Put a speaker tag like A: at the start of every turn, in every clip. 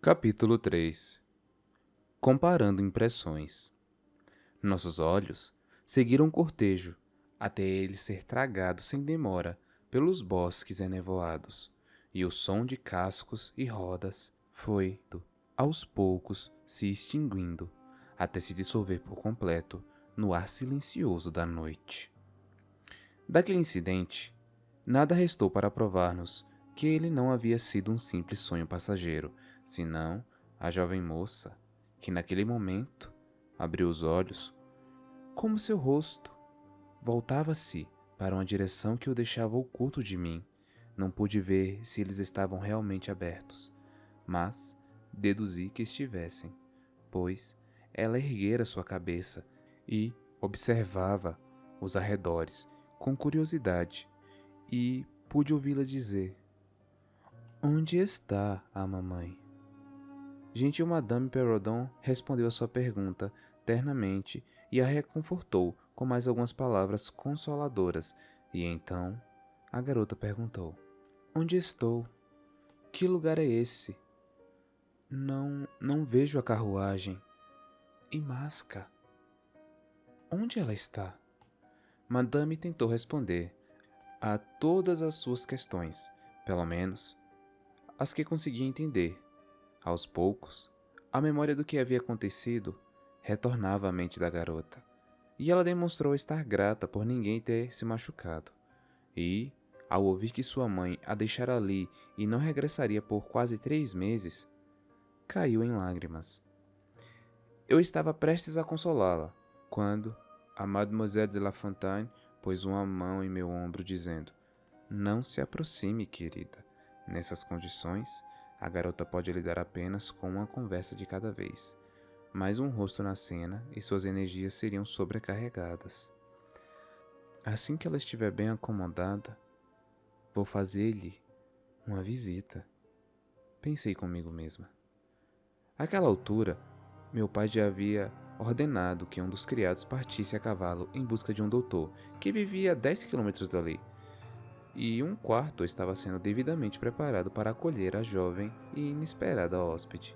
A: Capítulo 3. Comparando impressões. Nossos olhos seguiram o cortejo até ele ser tragado sem demora pelos bosques enevoados, e o som de cascos e rodas foi, aos poucos, se extinguindo, até se dissolver por completo no ar silencioso da noite. Daquele incidente, nada restou para provar-nos que ele não havia sido um simples sonho passageiro, senão a jovem moça, que naquele momento abriu os olhos, como seu rosto voltava-se para uma direção que o deixava oculto de mim. Não pude ver se eles estavam realmente abertos, mas deduzi que estivessem, pois ela erguera sua cabeça e observava os arredores com curiosidade, e pude ouvi-la dizer: "Onde está a mamãe?" Gentil Madame Perrodon respondeu a sua pergunta ternamente e a reconfortou com mais algumas palavras consoladoras, e então a garota perguntou: "Onde estou? Que lugar é esse? Não vejo a carruagem. E Masca? Onde ela está?" Madame tentou responder a todas as suas questões, pelo menos as que conseguia entender. Aos poucos, a memória do que havia acontecido retornava à mente da garota, e ela demonstrou estar grata por ninguém ter se machucado. E, ao ouvir que sua mãe a deixara ali e não regressaria por quase 3 meses, caiu em lágrimas. Eu estava prestes a consolá-la, quando a Mademoiselle de La Fontaine pôs uma mão em meu ombro, dizendo: "Não se aproxime, querida. Nessas condições, a garota pode lidar apenas com uma conversa de cada vez. Mais um rosto na cena e suas energias seriam sobrecarregadas. Assim que ela estiver bem acomodada, vou fazer-lhe uma visita." Pensei comigo mesma. Àquela altura, meu pai já havia ordenado que um dos criados partisse a cavalo em busca de um doutor que vivia a 10 quilômetros dali, e um quarto estava sendo devidamente preparado para acolher a jovem e inesperada hóspede.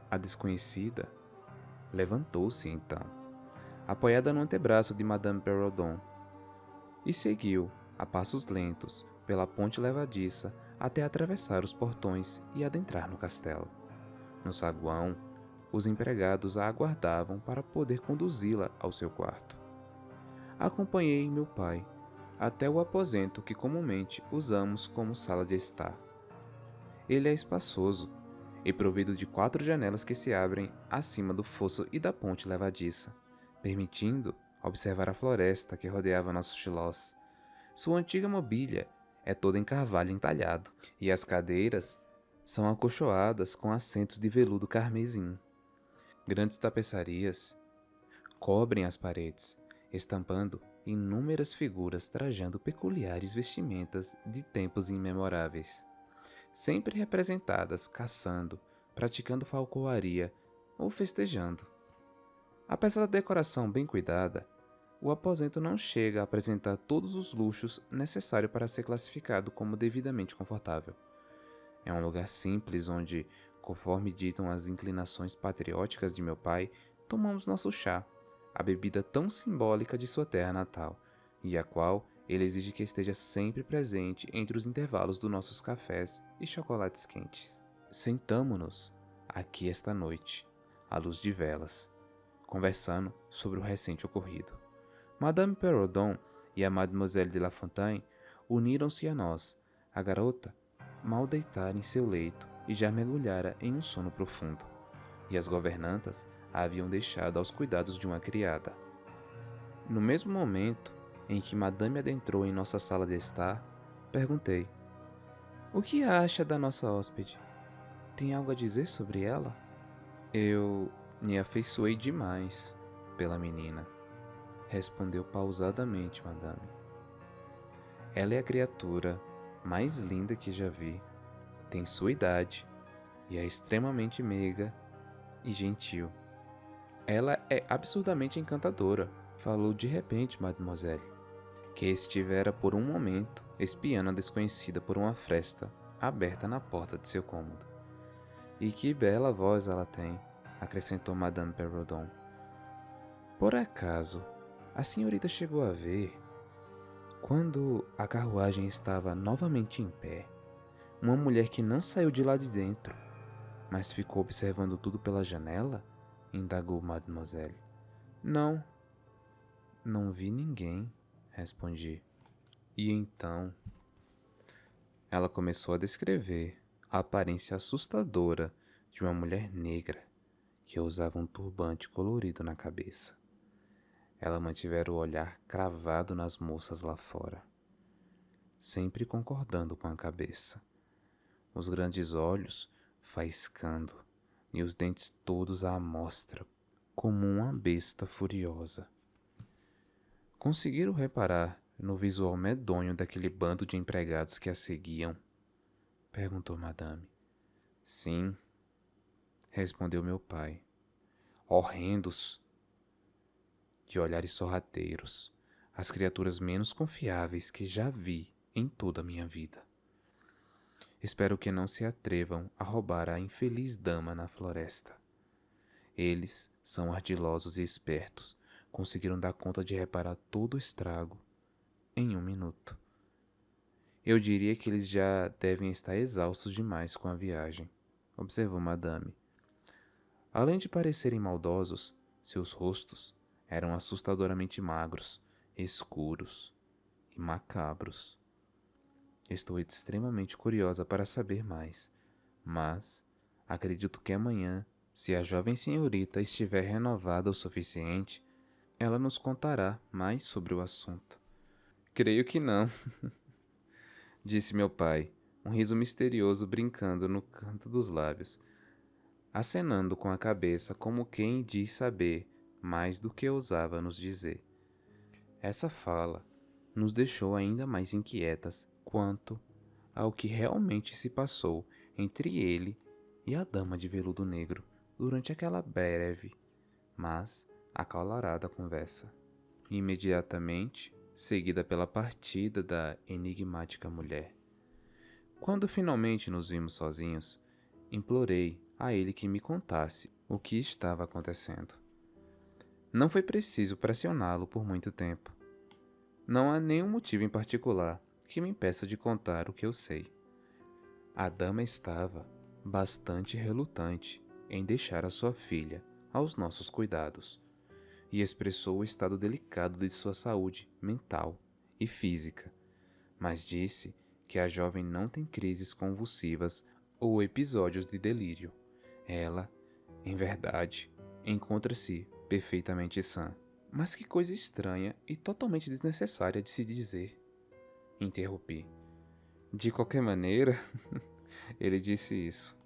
A: A desconhecida levantou-se então, apoiada no antebraço de Madame Perrodon, e seguiu, a passos lentos, pela ponte levadiça até atravessar os portões e adentrar no castelo. No saguão, os empregados a aguardavam para poder conduzi-la ao seu quarto. Acompanhei meu pai até o aposento que comumente usamos como sala de estar. Ele é espaçoso e provido de 4 janelas que se abrem acima do fosso e da ponte levadiça, permitindo observar a floresta que rodeava nossos tilós. Sua antiga mobília é toda em carvalho entalhado, e as cadeiras são acolchoadas com assentos de veludo carmesim. Grandes tapeçarias cobrem as paredes, estampando inúmeras figuras trajando peculiares vestimentas de tempos imemoráveis, sempre representadas caçando, praticando falcoaria ou festejando. Apesar da decoração bem cuidada, o aposento não chega a apresentar todos os luxos necessários para ser classificado como devidamente confortável. É um lugar simples onde, conforme ditam as inclinações patrióticas de meu pai, tomamos nosso chá, a bebida tão simbólica de sua terra natal, e a qual ele exige que esteja sempre presente entre os intervalos dos nossos cafés e chocolates quentes. Sentamo-nos aqui esta noite, à luz de velas, conversando sobre o recente ocorrido. Madame Perrodon e a Mademoiselle de La Fontaine uniram-se a nós. A garota mal deitara em seu leito e já mergulhara em um sono profundo, e as governantas a haviam deixado aos cuidados de uma criada. No mesmo momento em que Madame adentrou em nossa sala de estar, perguntei: "O que acha da nossa hóspede? Tem algo a dizer sobre ela?" "Eu me afeiçoei demais pela menina", respondeu pausadamente Madame. "Ela é a criatura mais linda que já vi. Tem sua idade e é extremamente meiga e gentil. Ela é absurdamente encantadora", falou de repente Mademoiselle, que estivera por um momento espiando a desconhecida por uma fresta aberta na porta de seu cômodo. E que bela voz ela tem, acrescentou Madame Perrodon. Por acaso, a senhorita chegou a ver, quando a carruagem estava novamente em pé, uma mulher que não saiu de lá de dentro, mas ficou observando tudo pela janela? Indagou Mademoiselle. Não, não vi ninguém, respondi. E então, ela começou a descrever a aparência assustadora de uma mulher negra que usava um turbante colorido na cabeça. Ela mantivera o olhar cravado nas moças lá fora, sempre concordando com a cabeça. Os grandes olhos faiscando e os dentes todos à mostra, como uma besta furiosa. Conseguiram reparar no visual medonho daquele bando de empregados que a seguiam? Perguntou Madame. Sim, respondeu meu pai. Horrendos, de olhares sorrateiros, as criaturas menos confiáveis que já vi em toda a minha vida. Espero que não se atrevam a roubar a infeliz dama na floresta. Eles são ardilosos e espertos, conseguiram dar conta de reparar todo o estrago em 1 minuto. Eu diria que eles já devem estar exaustos demais com a viagem, observou Madame. Além de parecerem maldosos, seus rostos eram assustadoramente magros, escuros e macabros. Estou extremamente curiosa para saber mais, mas acredito que amanhã, se a jovem senhorita estiver renovada o suficiente, ela nos contará mais sobre o assunto. Creio que não, disse meu pai, um riso misterioso brincando no canto dos lábios, acenando com a cabeça como quem diz saber mais do que ousava nos dizer. Essa fala nos deixou ainda mais inquietas quanto ao que realmente se passou entre ele e a dama de veludo negro durante aquela breve, mas acalorada conversa, imediatamente seguida pela partida da enigmática mulher. Quando finalmente nos vimos sozinhos, implorei a ele que me contasse o que estava acontecendo. Não foi preciso pressioná-lo por muito tempo. Não há nenhum motivo em particular que me impeça de contar o que eu sei. A dama estava bastante relutante em deixar a sua filha aos nossos cuidados e expressou o estado delicado de sua saúde mental e física, mas disse que a jovem não tem crises convulsivas ou episódios de delírio. Ela, em verdade, encontra-se perfeitamente sã. Mas que coisa estranha e totalmente desnecessária de se dizer, interrompi. De qualquer maneira, ele disse isso.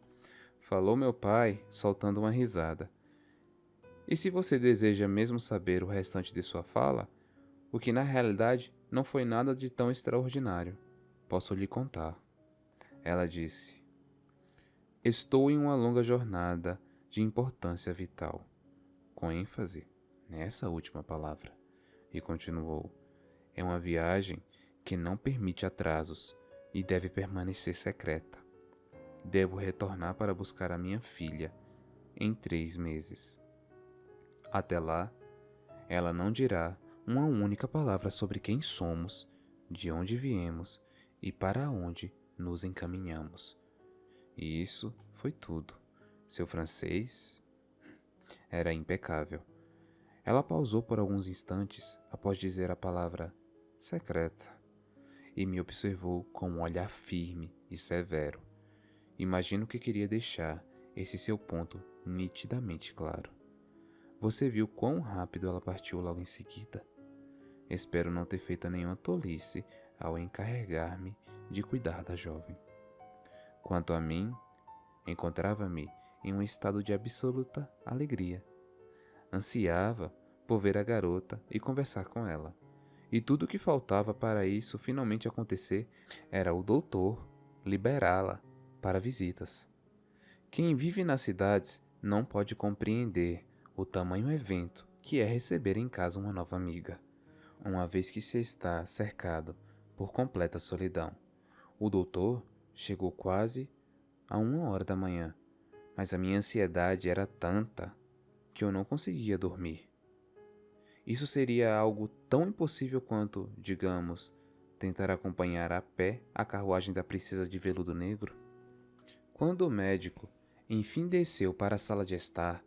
A: Falou meu pai, soltando uma risada. E se você deseja mesmo saber o restante de sua fala, o que na realidade não foi nada de tão extraordinário, posso lhe contar. Ela disse: Estou em uma longa jornada de importância vital, com ênfase nessa última palavra, e continuou: é uma viagem que não permite atrasos e deve permanecer secreta. Devo retornar para buscar a minha filha em 3 meses. Até lá, ela não dirá uma única palavra sobre quem somos, de onde viemos e para onde nos encaminhamos. E isso foi tudo. Seu francês era impecável. Ela pausou por alguns instantes após dizer a palavra secreta e me observou com um olhar firme e severo. Imagino que queria deixar esse seu ponto nitidamente claro. Você viu quão rápido ela partiu logo em seguida? Espero não ter feito nenhuma tolice ao encarregar-me de cuidar da jovem. Quanto a mim, encontrava-me em um estado de absoluta alegria. Ansiava por ver a garota e conversar com ela. E tudo o que faltava para isso finalmente acontecer era o doutor liberá-la para visitas. Quem vive nas cidades não pode compreender o tamanho evento que é receber em casa uma nova amiga, uma vez que se está cercado por completa solidão. O doutor chegou quase a 1 hora da manhã, mas a minha ansiedade era tanta que eu não conseguia dormir. Isso seria algo tão impossível quanto, digamos, tentar acompanhar a pé a carruagem da princesa de veludo negro? Quando o médico enfim desceu para a sala de estar,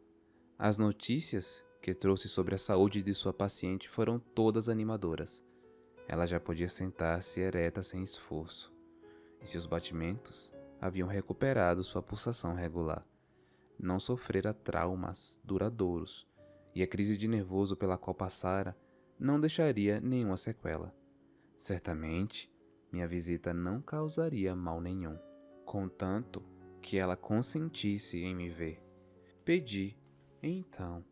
A: as notícias que trouxe sobre a saúde de sua paciente foram todas animadoras. Ela já podia sentar-se ereta sem esforço, e seus batimentos haviam recuperado sua pulsação regular. Não sofrera traumas duradouros, e a crise de nervoso pela qual passara não deixaria nenhuma sequela. Certamente, minha visita não causaria mal nenhum, contanto que ela consentisse em me ver. Pedi, então,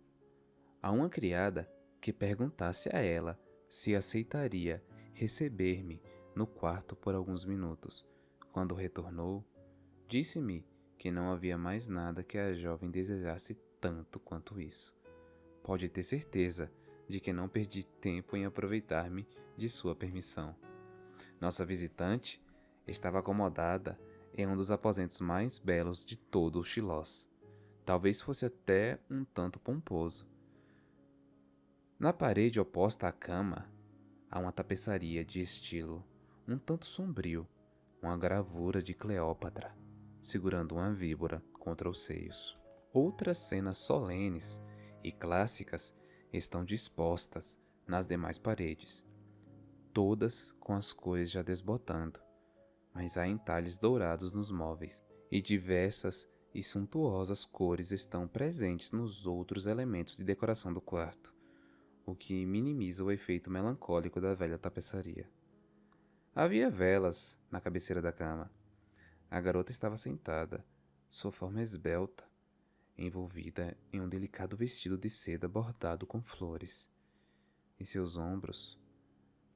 A: a uma criada que perguntasse a ela se aceitaria receber-me no quarto por alguns minutos. Quando retornou, disse-me que não havia mais nada que a jovem desejasse tanto quanto isso. Pode ter certeza de que não perdi tempo em aproveitar-me de sua permissão. Nossa visitante estava acomodada em um dos aposentos mais belos de todo o Chilós. Talvez fosse até um tanto pomposo. Na parede oposta à cama, há uma tapeçaria de estilo um tanto sombrio, uma gravura de Cleópatra, segurando uma víbora contra os seios. Outras cenas solenes e clássicas estão dispostas nas demais paredes, todas com as cores já desbotando, mas há entalhes dourados nos móveis, e diversas e suntuosas cores estão presentes nos outros elementos de decoração do quarto, o que minimiza o efeito melancólico da velha tapeçaria. Havia velas na cabeceira da cama. A garota estava sentada, sua forma esbelta, envolvida em um delicado vestido de seda bordado com flores, e seus ombros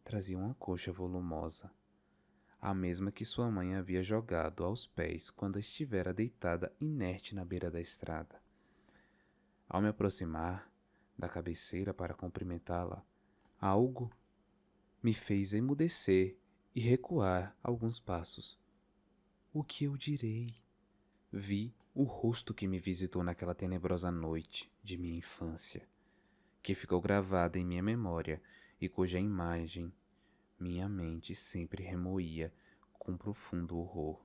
A: traziam uma coxa volumosa, a mesma que sua mãe havia jogado aos pés quando estivera deitada inerte na beira da estrada. Ao me aproximar da cabeceira para cumprimentá-la, algo me fez emudecer e recuar alguns passos. O que eu direi? Vi o rosto que me visitou naquela tenebrosa noite de minha infância, que ficou gravada em minha memória e cuja imagem minha mente sempre remoía com profundo horror.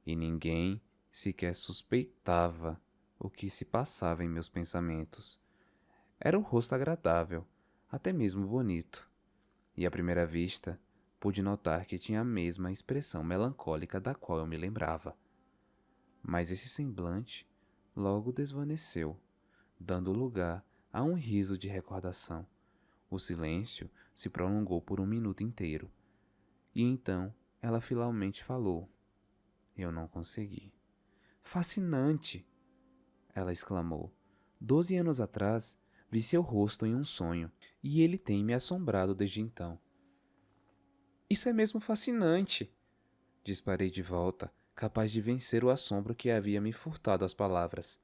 A: E ninguém sequer suspeitava o que se passava em meus pensamentos. Era um rosto agradável, até mesmo bonito, e à primeira vista pude notar que tinha a mesma expressão melancólica da qual eu me lembrava. Mas esse semblante logo desvaneceu, dando lugar a um riso de recordação. O silêncio se prolongou por um minuto inteiro, e então ela finalmente falou. Eu não consegui. Fascinante! Ela exclamou. 12 anos atrás, vi seu rosto em um sonho, e ele tem me assombrado desde então. Isso é mesmo fascinante! Disparei de volta, capaz de vencer o assombro que havia me furtado as palavras.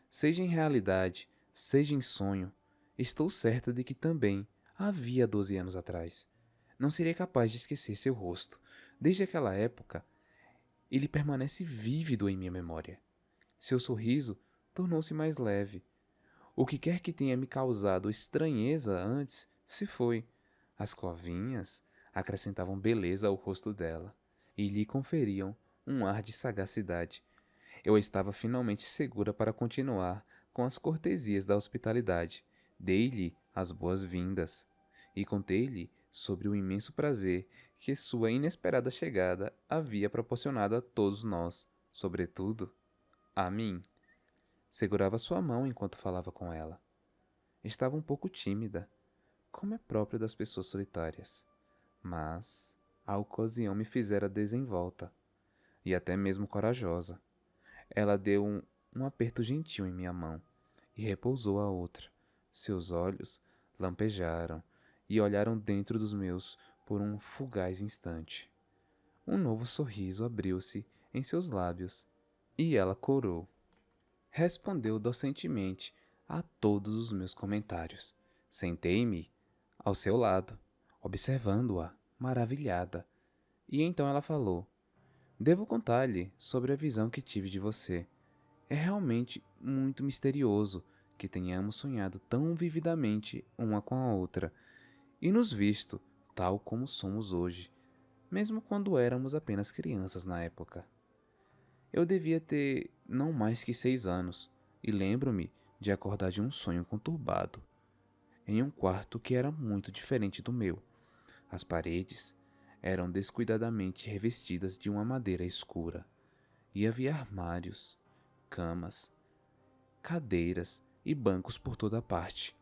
A: Seja em realidade, seja em sonho, estou certa de que também havia 12 anos atrás. Não seria capaz de esquecer seu rosto. Desde aquela época, ele permanece vívido em minha memória. Seu sorriso tornou-se mais leve. O que quer que tenha me causado estranheza antes se foi. As covinhas acrescentavam beleza ao rosto dela e lhe conferiam um ar de sagacidade. Eu estava finalmente segura para continuar com as cortesias da hospitalidade. Dei-lhe as boas-vindas e contei-lhe sobre o imenso prazer que sua inesperada chegada havia proporcionado a todos nós, sobretudo a mim. Segurava sua mão enquanto falava com ela. Estava um pouco tímida, como é próprio das pessoas solitárias, mas a ocasião me fizera desenvolta e até mesmo corajosa. Ela deu um aperto gentil em minha mão e repousou a outra. Seus olhos lampejaram e olharam dentro dos meus por um fugaz instante. Um novo sorriso abriu-se em seus lábios e ela corou. Respondeu docentemente a todos os meus comentários. Sentei-me ao seu lado, observando-a, maravilhada. E então ela falou: Devo contar-lhe sobre a visão que tive de você. É realmente muito misterioso que tenhamos sonhado tão vividamente uma com a outra e nos visto tal como somos hoje, mesmo quando éramos apenas crianças na época. Eu devia ter não mais que 6 anos e lembro-me de acordar de um sonho conturbado, em um quarto que era muito diferente do meu. As paredes eram descuidadamente revestidas de uma madeira escura e havia armários, camas, cadeiras e bancos por toda parte.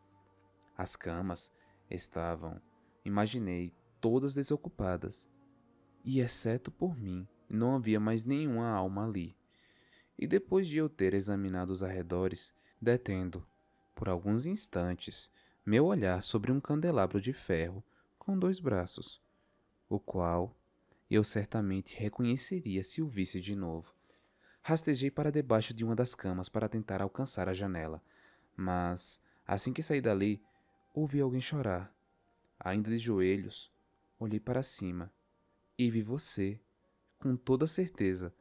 A: As camas estavam, imaginei, todas desocupadas, e exceto por mim, não havia mais nenhuma alma ali. E depois de eu ter examinado os arredores, detendo, por alguns instantes, meu olhar sobre um candelabro de ferro com 2 braços, o qual eu certamente reconheceria se o visse de novo. Rastejei para debaixo de uma das camas para tentar alcançar a janela, mas, assim que saí dali, ouvi alguém chorar. Ainda de joelhos, olhei para cima e vi você, com toda certeza,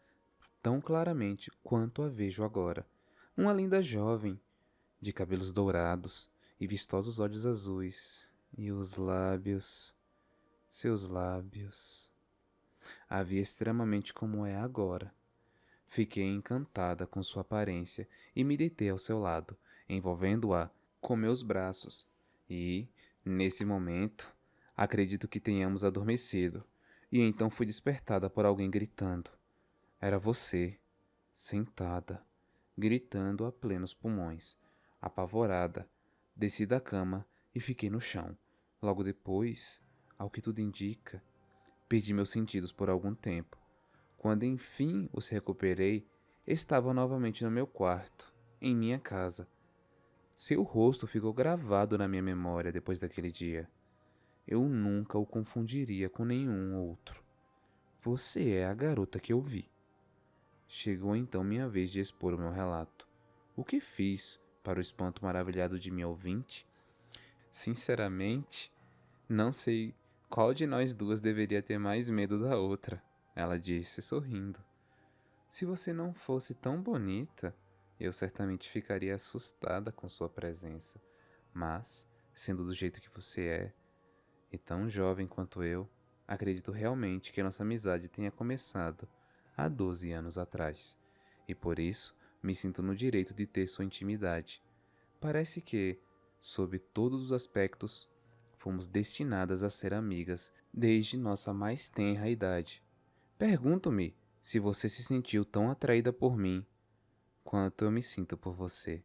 A: tão claramente quanto a vejo agora. Uma linda jovem, de cabelos dourados e vistosos olhos azuis, e os lábios, seus lábios. A vi extremamente como é agora. Fiquei encantada com sua aparência e me deitei ao seu lado, envolvendo-a com meus braços. E, nesse momento, acredito que tenhamos adormecido, e então fui despertada por alguém gritando. Era você, sentada, gritando a plenos pulmões. Apavorada, desci da cama e fiquei no chão. Logo depois, ao que tudo indica, perdi meus sentidos por algum tempo. Quando enfim os recuperei, estava novamente no meu quarto, em minha casa. Seu rosto ficou gravado na minha memória depois daquele dia. Eu nunca o confundiria com nenhum outro. Você é a garota que eu vi. Chegou então minha vez de expor o meu relato. O que fiz, para o espanto maravilhado de minha ouvinte? Sinceramente, não sei qual de nós duas deveria ter mais medo da outra, ela disse, sorrindo. Se você não fosse tão bonita, eu certamente ficaria assustada com sua presença. Mas, sendo do jeito que você é, e tão jovem quanto eu, acredito realmente que nossa amizade tenha começado há 12 anos atrás. E por isso, me sinto no direito de ter sua intimidade. Parece que, sob todos os aspectos, fomos destinadas a ser amigas desde nossa mais tenra idade. Pergunto-me se você se sentiu tão atraída por mim quanto eu me sinto por você.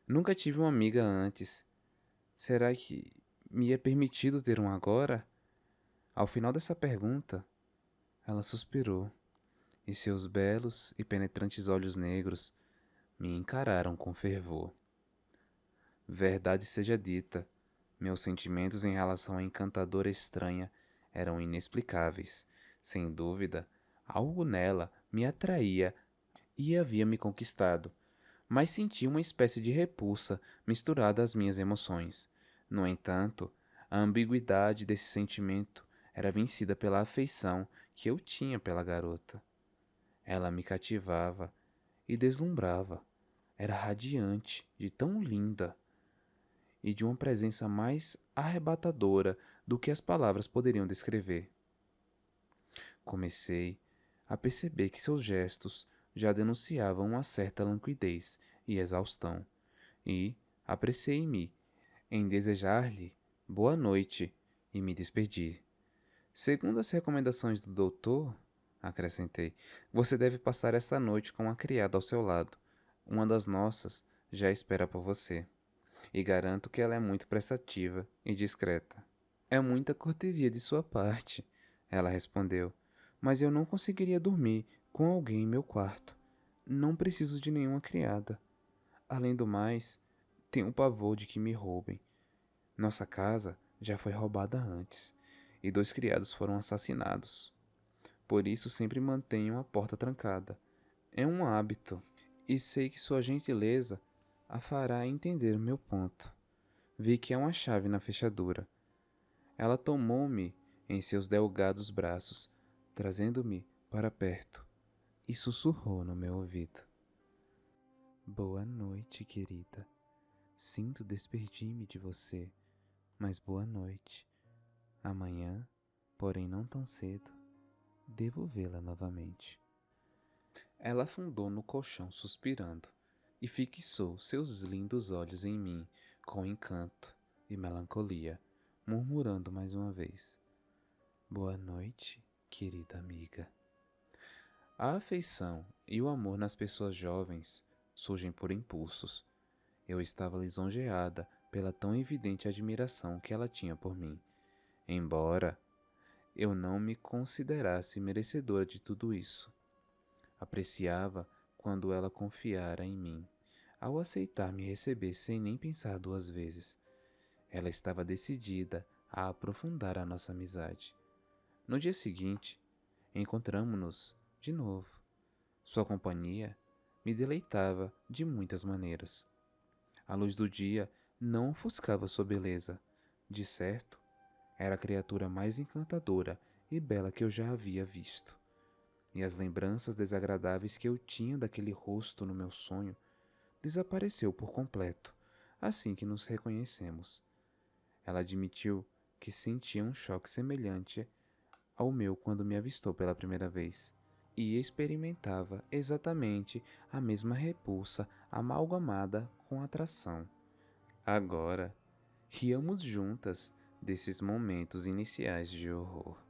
A: Nunca tive uma amiga antes. Será que me é permitido ter um agora? Ao final dessa pergunta, ela suspirou, e seus belos e penetrantes olhos negros me encararam com fervor. Verdade seja dita, meus sentimentos em relação à encantadora estranha eram inexplicáveis. Sem dúvida, algo nela me atraía e havia me conquistado, mas senti uma espécie de repulsa misturada às minhas emoções. No entanto, a ambiguidade desse sentimento era vencida pela afeição que eu tinha pela garota. Ela me cativava e deslumbrava. Era radiante, de tão linda e de uma presença mais arrebatadora do que as palavras poderiam descrever. Comecei a perceber que seus gestos já denunciavam uma certa languidez e exaustão, e apressei-me em desejar-lhe boa noite e me despedi. Segundo as recomendações do doutor, acrescentei, você deve passar essa noite com uma criada ao seu lado. Uma das nossas já espera por você, e garanto que ela é muito prestativa e discreta. É muita cortesia de sua parte, ela respondeu, mas eu não conseguiria dormir com alguém em meu quarto. Não preciso de nenhuma criada. Além do mais, tenho pavor de que me roubem. Nossa casa já foi roubada antes, e 2 criados foram assassinados. Por isso sempre mantenho a porta trancada. É um hábito, e sei que sua gentileza a fará entender o meu ponto. Vi que há uma chave na fechadura. Ela tomou-me em seus delgados braços, trazendo-me para perto, e sussurrou no meu ouvido. Boa noite, querida. Sinto despedir-me de você, mas boa noite. Amanhã, porém não tão cedo, devo vê-la novamente. Ela afundou no colchão suspirando e fixou seus lindos olhos em mim com encanto e melancolia, murmurando mais uma vez: Boa noite, querida amiga. A afeição e o amor nas pessoas jovens surgem por impulsos. Eu estava lisonjeada pela tão evidente admiração que ela tinha por mim, embora eu não me considerasse merecedora de tudo isso. Apreciava quando ela confiara em mim, ao aceitar me receber sem nem pensar duas vezes. Ela estava decidida a aprofundar a nossa amizade. No dia seguinte, encontramo-nos de novo. Sua companhia me deleitava de muitas maneiras. A luz do dia não ofuscava sua beleza. De certo, era a criatura mais encantadora e bela que eu já havia visto. E as lembranças desagradáveis que eu tinha daquele rosto no meu sonho desapareceu por completo, assim que nos reconhecemos. Ela admitiu que sentia um choque semelhante ao meu quando me avistou pela primeira vez, e experimentava exatamente a mesma repulsa amalgamada com atração. Agora, ríamos juntas desses momentos iniciais de horror.